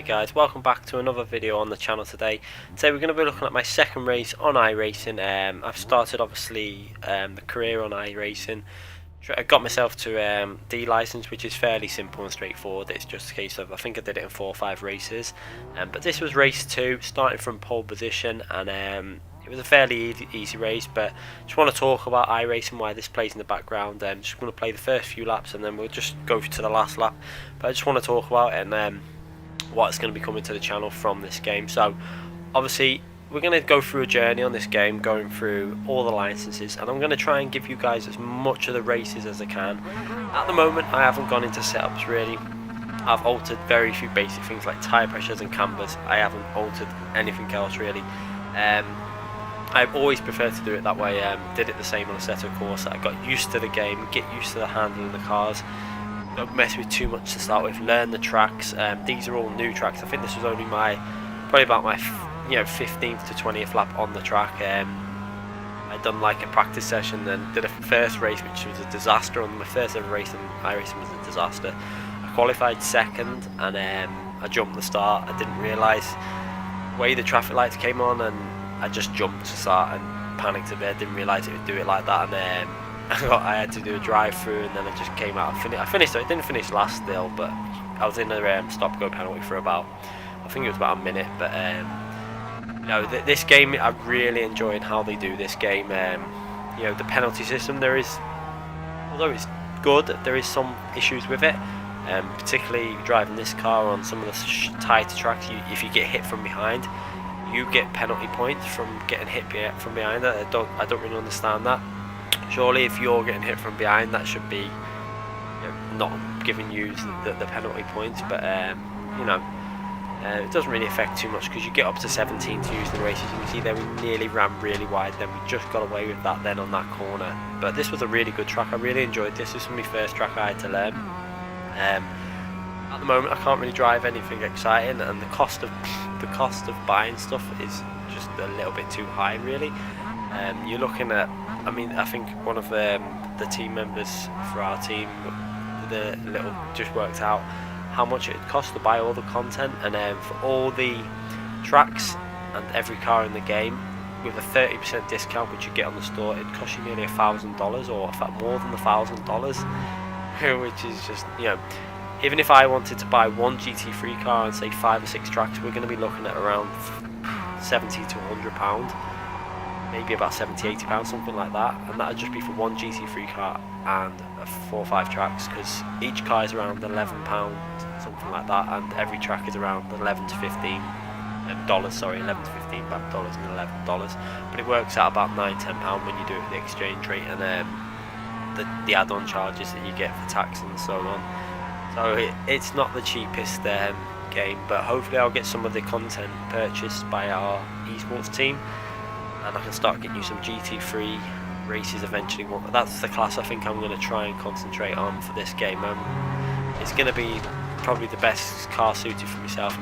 guys, welcome back to another video on the channel today. Today we're going to be looking at my second race on iRacing. I've started obviously the career on iRacing. I got myself to D license, which is fairly simple and straightforward. It's just a case of, I think I did it in 4 or 5 races. But this was race 2, starting from pole position, and it was a fairly easy race, but just want to talk about iRacing, why this plays in the background. Just going to play the first few laps and then we'll just go to the last lap. But I just want to talk about it and what's going to be coming to the channel from this game. So obviously we're going to go through a journey on this game, going through all the licenses, and I'm going to try and give you guys as much of the races as I can. At the moment I haven't gone into setups really. I've altered very few basic things like tyre pressures and cambers. I haven't altered anything else really. I've always preferred to do it that way. Did it the same on a set of course. I got used to the game, get used to the handling of the cars. Don't mess with too much to start with. Learn the tracks. These are all new tracks. I think this was only probably about my 15th to 20th lap on the track. I'd done like a practice session, then did a first race which was a disaster. On my first ever race in iRacing was a disaster. I qualified second and I jumped the start. I didn't realise the way the traffic lights came on, and I just jumped to start and panicked a bit. Didn't realise it would do it like that, and I had to do a drive-through, and then I just came out. I finished. I didn't finish last still, but I was in a stop-go penalty for about, I think it was about a minute. But this game, I really enjoyed how they do this game. The penalty system, although it's good, there is some issues with it. Particularly driving this car on some of the tighter tracks, if you get hit from behind, you get penalty points from getting hit from behind. I don't really understand that. Surely if you're getting hit from behind, that should be not giving you the penalty points, but it doesn't really affect too much because you get up to 17 to use the races. You can see there we nearly ran really wide, then we just got away with that then on that corner. But this was a really good track. I really enjoyed this. This was my first track I had to learn. At the moment I can't really drive anything exciting, and the cost of buying stuff is just a little bit too high really. You're looking at, I think one of the team members for our team, just worked out how much it costs to buy all the content, and for all the tracks and every car in the game with a 30% discount which you get on the store, it costs you nearly $1,000, or in fact more than $1,000, which is just, even if I wanted to buy one GT3 car and say 5 or 6 tracks, we're going to be looking at around £70 to £100, maybe about £70–80, something like that, and that would just be for one GT3 car and 4 or 5 tracks, because each car is around £11, something like that, and every track is around $11 to $15, sorry, $11 to $15 back dollars and $11, but it works out about £9–10 when you do it at the exchange rate, and the add-on charges that you get for tax and so on. So it's not the cheapest game, but hopefully I'll get some of the content purchased by our esports team, and I can start getting you some GT3 races eventually. That's the class I think I'm going to try and concentrate on for this game. It's going to be probably the best car suited for myself.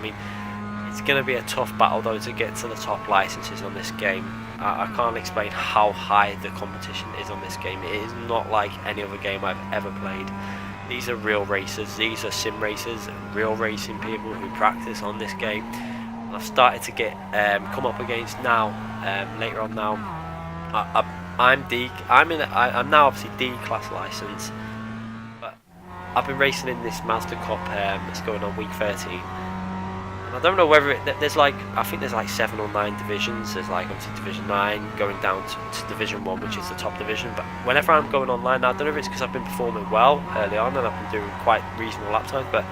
It's going to be a tough battle though to get to the top licenses on this game. I can't explain how high the competition is on this game. It is not like any other game I've ever played. These are real racers, these are sim racers, real racing people who practice on this game. And I've started to get come up against now, later on now. I'm now obviously D class license, but I've been racing in this Mazda Cup that's going on week 13. I don't know whether there's I think there's like 7 or 9 divisions. There's like obviously Division 9 going down to Division 1, which is the top division. But whenever I'm going online now, I don't know if it's because I've been performing well early on and I've been doing quite reasonable lap times, but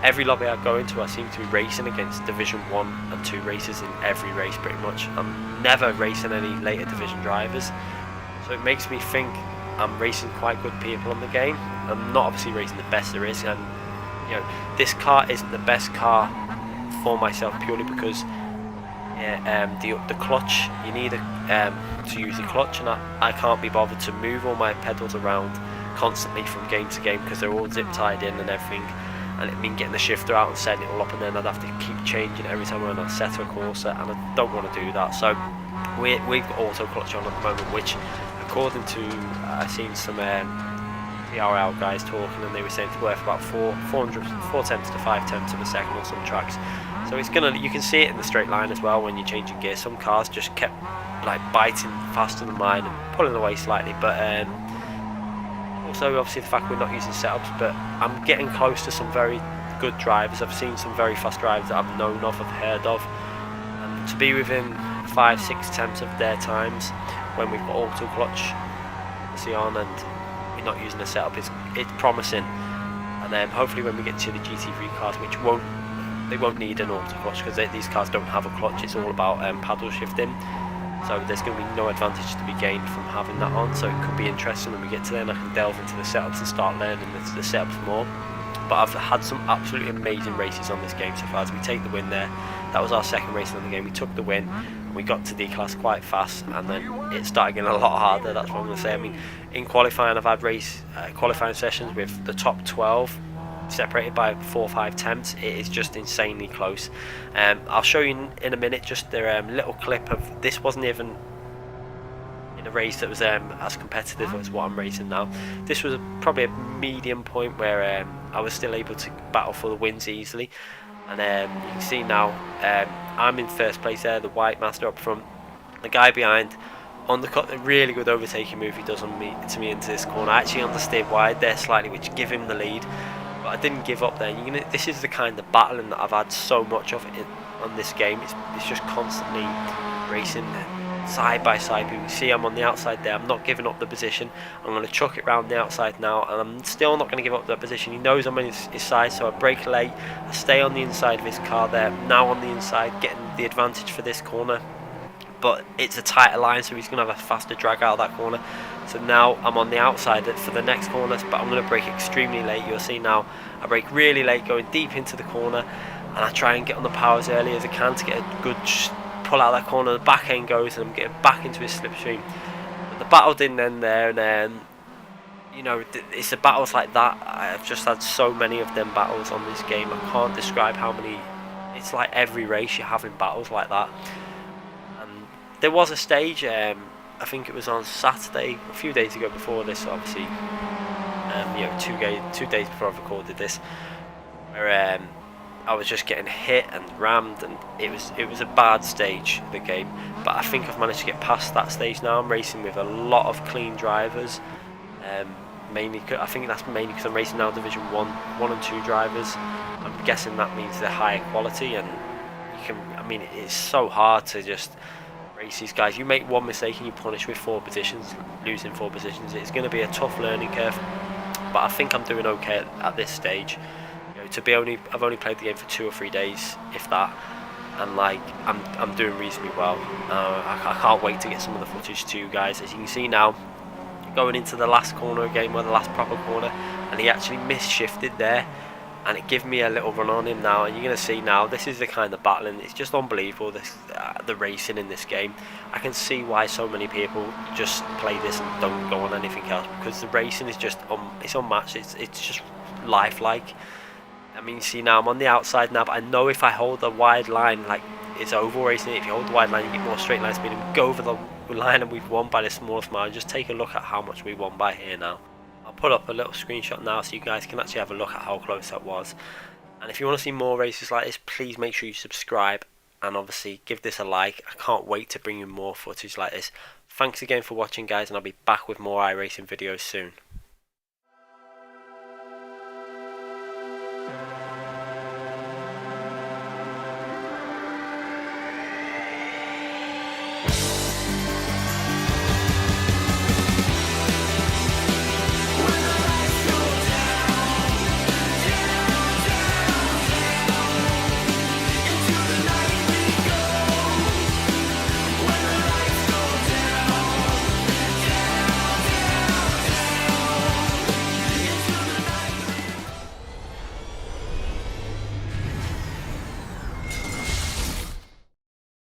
every lobby I go into I seem to be racing against Division 1 and 2 races in every race pretty much. I'm never racing any later division drivers, so it makes me think I'm racing quite good people on the game. I'm not obviously racing the best there is, and this car isn't the best car for myself purely because the clutch, you need to use the clutch, and I can't be bothered to move all my pedals around constantly from game to game because they're all zip tied in and everything, and it means getting the shifter out and setting it all up, and then I'd have to keep changing it every time I'm on a set or course, and I don't want to do that. So we've got auto clutch on at the moment, which according to I've seen some PRL guys talking, and they were saying it's worth about 4 tenths to 5 tenths of a second on some tracks. So it's gonna, you can see it in the straight line as well when you're changing gear. Some cars just kept like biting faster than mine and pulling away slightly, but also obviously the fact we're not using setups. But I'm getting close to some very good drivers. I've seen some very fast drivers that I've known of, I've heard of, and to be within 5-6 tenths of their times when we've got auto clutch on and we're not using a setup, it's promising. And then hopefully when we get to the GT3 cars, which they won't need an auto clutch because these cars don't have a clutch, it's all about paddle shifting, so there's going to be no advantage to be gained from having that on. So it could be interesting when we get to there and I can delve into the setups and start learning the setups more. But I've had some absolutely amazing races on this game so far. As we take the win there, that was our second race in the game. We took the win, and we got to D-class quite fast, and then it started getting a lot harder. That's what I'm going to say. I mean, in qualifying, I've had qualifying sessions with the top 12 separated by 4 or 5 tenths. It is just insanely close. I'll show you in a minute just the little clip of this. Wasn't even in a race that was as competitive as what I'm racing now. This was probably a medium point where I was still able to battle for the wins easily, and you can see now I'm in first place there, the white master up front, the guy behind on the cut, a really good overtaking move he does on me into this corner. I actually understeered wide there slightly, which give him the lead, but I didn't give up there. This is the kind of battling that I've had so much of on this game. It's just constantly racing side by side. You can see I'm on the outside there. I'm not giving up the position. I'm going to chuck it round the outside now, and I'm still not going to give up that position. He knows I'm on his side, so I brake late. I stay on the inside of his car there. Now on the inside, getting the advantage for this corner. But it's a tighter line, so he's going to have a faster drag out of that corner. So now I'm on the outside for the next corner, but I'm going to brake extremely late. You'll see now I brake really late, going deep into the corner, and I try and get on the power as early as I can to get a good pull out that corner. The back end goes, and I'm getting back into his slipstream. But the battle didn't end there, and it's the battles like that. I've just had so many of them battles on this game. I can't describe how many. It's like every race you're having battles like that. And there was a stage, I think it was on Saturday, a few days ago before this, obviously, 2 days before I recorded this, where I was just getting hit and rammed, and it was a bad stage of the game. But I think I've managed to get past that stage now. I'm racing with a lot of clean drivers. I think that's mainly because I'm racing now Division 1 and 2 drivers. I'm guessing that means they're higher quality, and it's so hard to just race these guys. You make one mistake and you punish with 4 positions, losing 4 positions. It's going to be a tough learning curve, but I think I'm doing okay at this stage. I've only played the game for 2 or 3 days, if that, and I'm doing reasonably well. I can't wait to get some of the footage to you guys. As you can see now, going into the last corner again, the last proper corner, and he actually misshifted there, and it gave me a little run on him now. And you're going to see now, this is the kind of battling. It's just unbelievable, the racing in this game. I can see why so many people just play this and don't go on anything else, because the racing is just it's unmatched. It's just lifelike. I mean, see now I'm on the outside now, but I know if I hold the wide line, like it's oval racing, if you hold the wide line you get more straight line speed, and we go over the line and we've won by the smallest margin. Just take a look at how much we won by here now. I'll put up a little screenshot now so you guys can actually have a look at how close that was. And if you want to see more races like this, please make sure you subscribe, and obviously give this a like. I can't wait to bring you more footage like this. Thanks again for watching, guys, and I'll be back with more iRacing videos soon.